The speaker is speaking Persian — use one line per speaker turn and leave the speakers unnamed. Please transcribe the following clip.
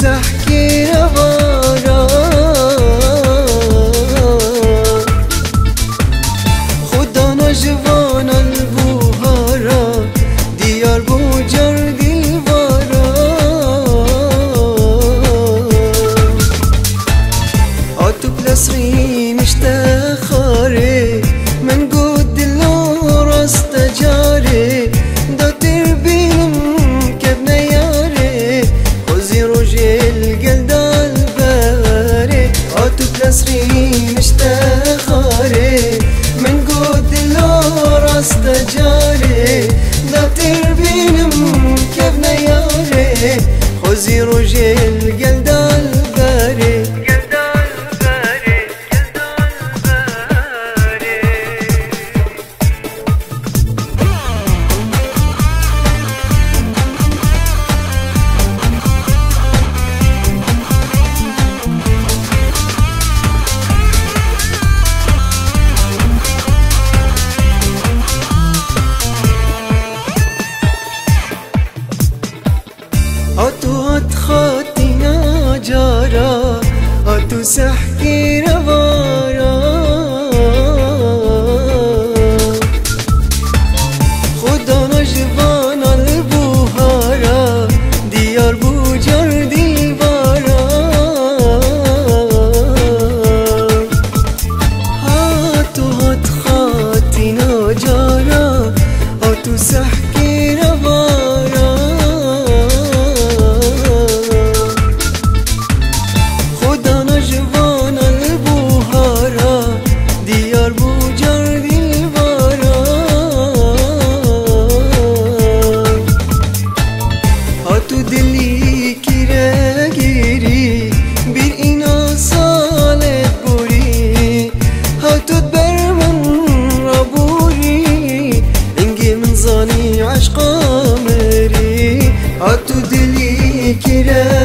تحكي نوارا خدا نجوان البوهارا ديار بوجر ديوارا عطو بلسري مشتخاري من قد اللو راس تجاري دا تربينم كبنا ياري خوزي روجي القلد الباري عطو بلسري مشتخاري من قد اللو راس تجاري دا تربينم كبنا ياري خوزي روجي القلد الباري عطو خاطي نجارا عطو سحكي روارا خدا نجوان البوهارا ديار بوجر ديوارا عطو خاطي نجارا عطو سحكي روارا دلی کیره گیری بیر اینا سالت بوری هاتود بر من رابوری انگی من زانی عشقا مری هاتو دلی کیره